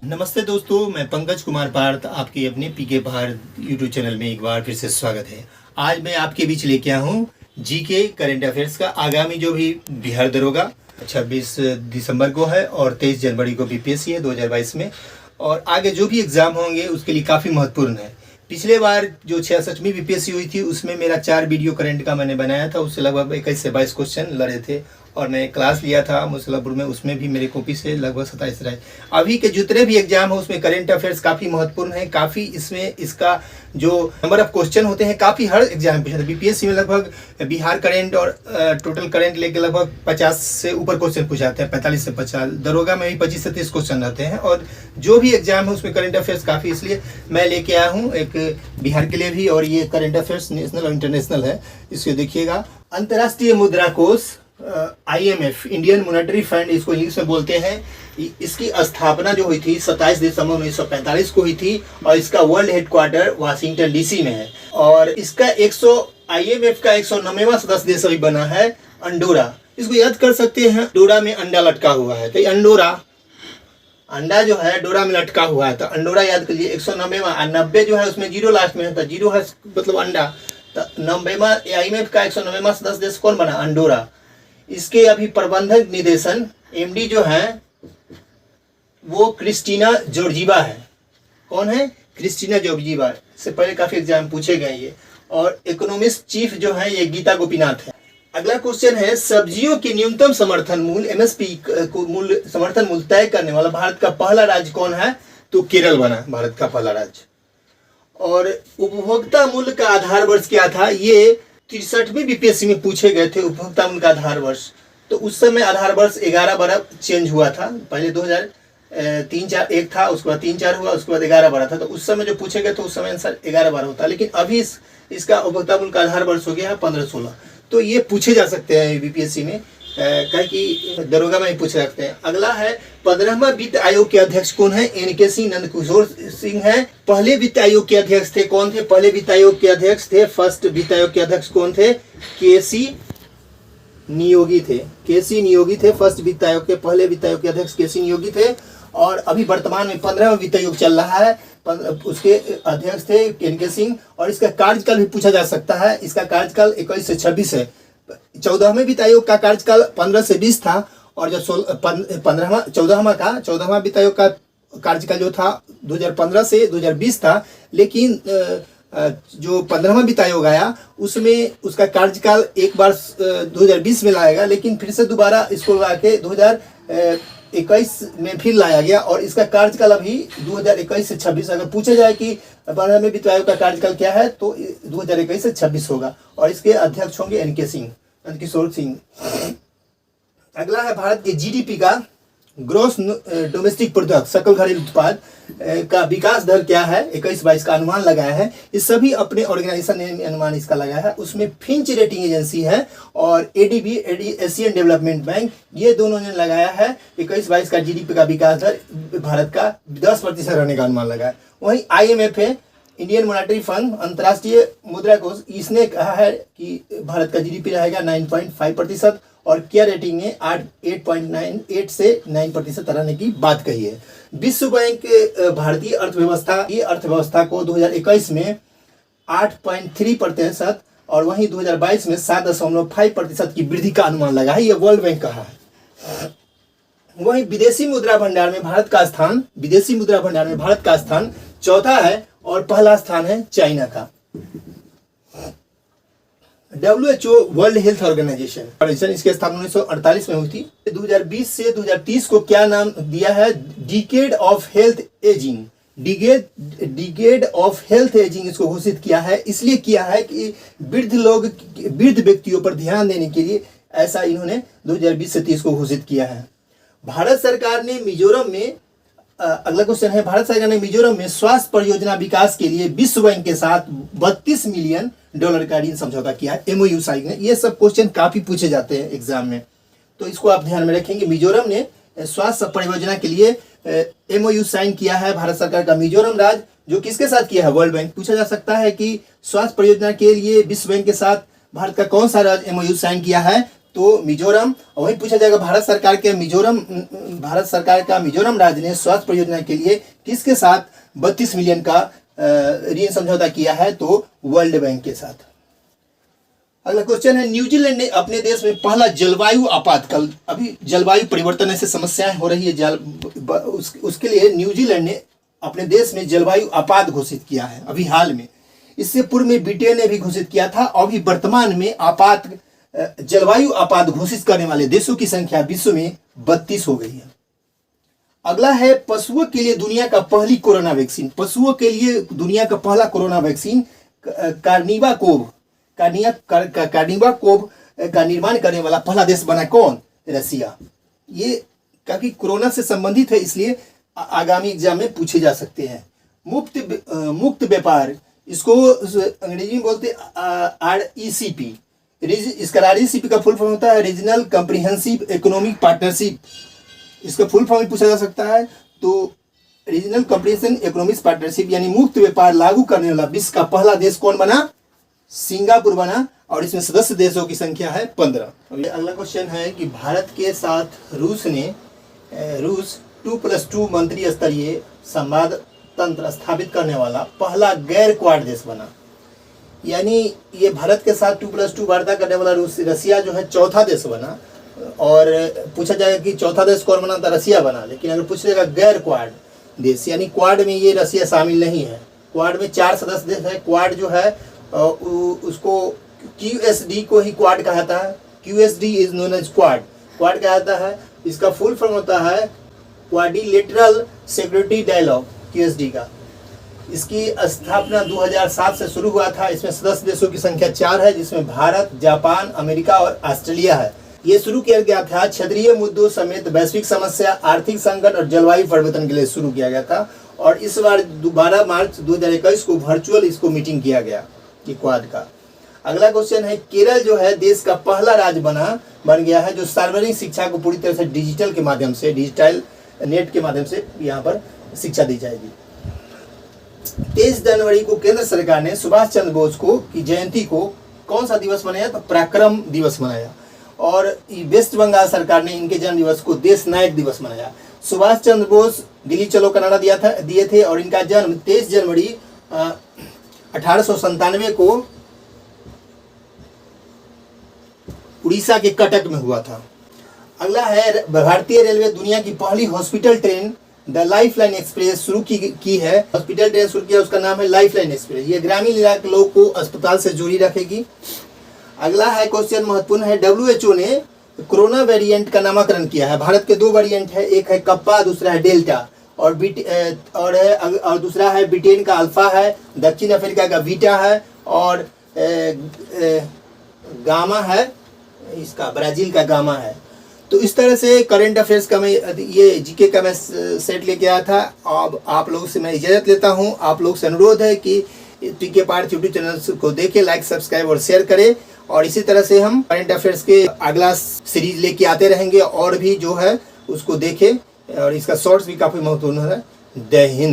नमस्ते दोस्तों, मैं पंकज कुमार पार्थ आपके अपने पीके भारत यूट्यूब चैनल में एक बार फिर से स्वागत है। आज मैं आपके बीच लेके आया हूँ जीके करंट अफेयर्स का। आगामी जो भी बिहार दरोगा 26 दिसंबर को है और 23 जनवरी को बीपीएससी है 2022 में, और आगे जो भी एग्ज़ाम होंगे उसके लिए काफ़ी महत्वपूर्ण है। पिछले बार जो 66वीं बीपीएससी हुई थी उसमें मेरा 4 वीडियो करंट का मैंने बनाया था, उससे लगभग 21 से 22 क्वेश्चन लड़े थे और मैं क्लास लिया था मुसलपुर में, उसमें भी मेरे कॉपी से लगभग 27 रहे। अभी के जितने भी एग्जाम है उसमें करंट अफेयर्स काफ़ी महत्वपूर्ण है। काफ़ी इसमें इसका जो नंबर ऑफ क्वेश्चन होते हैं काफ़ी हर एग्जाम में पूछा था। बीपीएससी में लगभग बिहार करंट और टोटल करंट लेके लगभग 50 से ऊपर क्वेश्चन पूछाते हैं, 45 से 50। दरोगा में भी 25 से 30 क्वेश्चन रहते हैं और जो भी एग्जाम है उसमें करंट अफेयर्स काफ़ी, इसलिए मैं लेके आया हूँ एक बिहार के लिए भी। और ये करंट अफेयर्स नेशनल और इंटरनेशनल है, इसको देखिएगा। अंतर्राष्ट्रीय मुद्रा कोष IMF, इंडियन मॉनेटरी फंड इसको इंग्लिश में बोलते हैं, इसकी स्थापना जो हुई थी 27 दिसंबर 1945 को हुई थी और इसका वर्ल्ड हेडक्वार्टर वाशिंगटन डीसी में है। और इसका IMF का 109वां सदस्य देश अभी बना है अंडोरा। इसको याद कर सकते हैं, डोरा में अंडा लटका हुआ है तो अंडोरा, अंडा जो है डोरा में लटका हुआ है तो अंडोरा याद कर लिए। 109वां, 90 जो है उसमें जीरो लास्ट में है तो जीरो है मतलब अंडा। तो 90वां IMF का 109वां सदस्य देश कौन बना? अंडोरा। इसके अभी प्रबंधक निदेशन MD जो है वो क्रिस्टीना जॉर्जीवा है। कौन है? Kristina Georgieva. इससे पहले काफी एग्जाम पूछे गए ये। और इकोनॉमिस्ट चीफ जो है ये गीता गोपीनाथ है। अगला क्वेश्चन है, सब्जियों के न्यूनतम समर्थन मूल्य MSP को मूल्य समर्थन मूल्य तय करने वाला भारत का पहला राज्य कौन है? तो केरल बना भारत का पहला राज्य। और उपभोक्ता मूल्य का आधार वर्ष क्या था? ये 63वीं बीपीएससी में पूछे गए थे उपभोक्ता मूल्य का आधार वर्ष। तो उस समय आधार वर्ष 11-12 चेंज हुआ था। पहले 2003-4 एक था, उसके बाद 3-4 हुआ, उसके बाद 11-12 था। तो उस समय जो पूछे गए तो उस समय आंसर 11-12 होता। लेकिन अभी इसका उपभोक्ता मूल्य का आधार वर्ष हो गया है 15-16। तो ये पूछे जा सकते हैं बीपीएससी में, कहीं कि दरोगा में ही पूछ सकते हैं। अगला है, 15वां वित्त आयोग के अध्यक्ष कौन है? NK सिंह, नंदकिशोर सिंह है। पहले वित्त आयोग के अध्यक्ष थे कौन थे? पहले वित्त आयोग के अध्यक्ष थे, फर्स्ट वित्त आयोग के अध्यक्ष कौन थे? KC नियोगी थे। KC नियोगी थे फर्स्ट वित्त आयोग के, पहले वित्त आयोग के अध्यक्ष KC नियोगी थे। और अभी वर्तमान में 15वां वित्त आयोग चल रहा है, उसके अध्यक्ष थे NK सिंह। और इसका कार्यकाल भी पूछा जा सकता है। इसका कार्यकाल 21 से 26 है। 14वें वित्त आयोग का कार्यकाल 15 से 20 था और जब 14वां वित्त आयोग का कार्यकाल जो था 2015 से 2020 था। लेकिन जो 15वां वित्त आयोग आया उसमें उसका कार्यकाल एक बार 2020 में लाएगा, लेकिन फिर से दोबारा इसको ला के 2021 में फिर लाया गया और इसका कार्यकाल अभी 2021 से 26। अगर पूछा जाए कि 15वें वित्त आयोग का कार्यकाल क्या है तो 2021 से 26 होगा और इसके अध्यक्ष होंगे NK सिंह, नंदकिशोर सिंह। अगला है, भारत के GDP का ग्रोस डोमेस्टिक प्रोडक्ट, सकल घरेलू उत्पाद का विकास दर क्या है? 21-22 का अनुमान लगाया है। ये सभी अपने ऑर्गेनाइजेशन ने अनुमान इसका लगाया है। उसमें फिंच रेटिंग एजेंसी है और ADB एशियन डेवलपमेंट बैंक, ये दोनों ने लगाया है 21-22 का GDP का विकास दर भारत का 10% रहने का अनुमान लगाया है। वहीं IMF है, इंडियन मॉनेटरी फंड, अंतर्राष्ट्रीय मुद्रा कोष, इसने कहा है कि भारत का GDP रहेगा 9.5% और क्या रेटिंग है 8.98 से 9% रहने की बात कही है। विश्व बैंक भारतीय अर्थव्यवस्था की अर्थव्यवस्था को 2021 में 8.3% और वहीं 2022 में 7.5% की वृद्धि का अनुमान लगा है, यह वर्ल्ड बैंक कहा है। वहीं विदेशी मुद्रा भंडार में भारत का स्थान, विदेशी मुद्रा भंडार में भारत का स्थान चौथा है और पहला स्थान है चाइना का। WHO वर्ल्ड हेल्थ ऑर्गेनाइजेशन, इसकी स्थापना 1948 में हुई थी। 2020 से 2030 को क्या नाम दिया है? Decade of health ageing. Decade of health ageing इसको घोषित किया है। इसलिए किया है कि वृद्ध व्यक्तियों पर ध्यान देने के लिए ऐसा इन्होंने 2020 से 30 को घोषित किया है। भारत सरकार ने मिजोरम में, अगला क्वेश्चन है, भारत सरकार ने मिजोरम में स्वास्थ्य परियोजना विकास के लिए विश्व बैंक के साथ $32 मिलियन का ऋण समझौता किया है, MOU साइन है। ये सब क्वेश्चन काफी पूछे जाते हैं एग्जाम में, तो इसको आप ध्यान में रखेंगे। मिजोरम ने स्वास्थ्य परियोजना के लिए MOU साइन किया है भारत सरकार का मिजोरम राज्य, जो किसके साथ किया है? World bank. पूछा जा सकता है कि स्वास्थ्य परियोजना के लिए विश्व बैंक के साथ भारत का कौन सा राज्य MOU साइन किया है? तो मिजोरम, वही पूछा जाएगा भारत सरकार का मिजोरम राज्य ने स्वास्थ्य परियोजना के लिए किसके साथ 32 मिलियन का ऋण समझौता किया है, तो वर्ल्ड बैंक के साथ। अगला क्वेश्चन है, न्यूजीलैंड ने अपने देश में पहला जलवायु आपातकाल, अभी जलवायु परिवर्तन ऐसे समस्याएं हो रही है उसके लिए न्यूजीलैंड ने अपने देश में जलवायु आपात घोषित किया है अभी हाल में। इससे पूर्व में ब्रिटेन ने भी घोषित किया था। अभी वर्तमान में जलवायु आपात घोषित करने वाले देशों की संख्या विश्व में 32 हो गई है। अगला है, पशुओं के लिए दुनिया का पहली कोरोना वैक्सीन। पशुओं के लिए दुनिया का पहला कोरोना वैक्सीन कार्निवाकोव का निर्माण करने वाला पहला देश बना कौन? रसिया। ये काफी कोरोना से संबंधित है, इसलिए आगामी एग्जाम में पूछे जा सकते हैं। मुक्त व्यापार, इसको अंग्रेजी में बोलते RECP। इसका RECP का फुल फॉर्म होता है रीजनल कॉम्प्रिहेंसिव इकोनॉमिक पार्टनरशिप। इसका फुल फॉर्म भी पूछा जा सकता है। तो रीजनल कॉम्प्रिहेंसिव इकोनॉमिक पार्टनरशिप यानी मुक्त व्यापार लागू करने वाला विश्व का पहला देश कौन बना? सिंगापुर बना, और इसमें सदस्य देशों की संख्या है 15। अगला क्वेश्चन है कि भारत के साथ रूस 2+2 मंत्री स्तरीय संवाद तंत्र स्थापित करने वाला पहला गैर क्वाड देश बना। यानी ये भारत के साथ 2+2 वार्ता करने वाला रसिया जो है चौथा देश बना। और पूछा जाएगा कि चौथा देश कौन बना, तो रसिया बना। लेकिन अगर पूछ जाएगा गैर क्वाड देश, यानी क्वाड में ये रसिया शामिल नहीं है। क्वाड में 4 सदस्य देश है। क्वाड जो है उसको QSD को ही क्वाड कहा जाता है। QSD is known as quad कहा जाता है। इसका फुल फॉर्म होता है क्वाड्रिलेटरल सिक्योरिटी डायलॉग, QSD का। इसकी स्थापना 2007 से शुरू हुआ था। इसमें सदस्य देशों की संख्या 4 है, जिसमें भारत, जापान, अमेरिका और ऑस्ट्रेलिया है। ये शुरू किया गया था क्षेत्रीय मुद्दों समेत वैश्विक समस्या, आर्थिक संकट और जलवायु परिवर्तन के लिए शुरू किया गया था। और इस बार 12 मार्च 2021 को वर्चुअल इसको मीटिंग किया गया कि क्वाड का। अगला क्वेश्चन है, केरल जो है देश का पहला राज्य बन गया है जो सार्वजनिक शिक्षा को पूरी तरह से डिजिटल नेट के माध्यम से यहाँ पर शिक्षा दी जाएगी। 23 जनवरी को केंद्र सरकार ने सुभाष चंद्र बोस की जयंती को कौन सा दिवस मनाया? तो पराक्रम दिवस मनाया। और वेस्ट बंगाल सरकार ने इनके जन्म दिवस को देश नायक दिवस मनाया। सुभाष चंद्र बोस दिल्ली चलो कनाडा दिए थे और इनका जन्म 23 जनवरी 1897 को उड़ीसा के कटक में हुआ था। अगला है, भारतीय रेलवे दुनिया की पहली hospital train the lifeline express शुरू की है। हॉस्पिटल ट्रेन शुरू किया, उसका नाम है लाइफलाइन एक्सप्रेस। ये ग्रामीण इलाके के लोगों को अस्पताल से जोड़ी रखेगी। अगला है क्वेश्चन महत्वपूर्ण है, WHO ने कोरोना वेरिएंट का नामकरण किया है। भारत के 2 वेरिएंट है, एक है कप्पा, दूसरा है डेल्टा। और दूसरा है ब्रिटेन का अल्फा है, दक्षिण अफ्रीका का बीटा है और गामा है, इसका ब्राजील का गामा है। तो इस तरह से करंट अफेयर्स का मैं ये जीके का मैं सेट लेके आया था। अब आप लोगों से मैं इजाज़त लेता हूँ। आप लोग से अनुरोध है कि पीके पार्थ यूट्यूब चैनल को देखें, लाइक, सब्सक्राइब और शेयर करें। और इसी तरह से हम करंट अफेयर्स के अगला सीरीज लेके आते रहेंगे और भी जो है उसको देखें। और इसका शॉर्ट्स भी काफ़ी महत्वपूर्ण है। जय हिंद।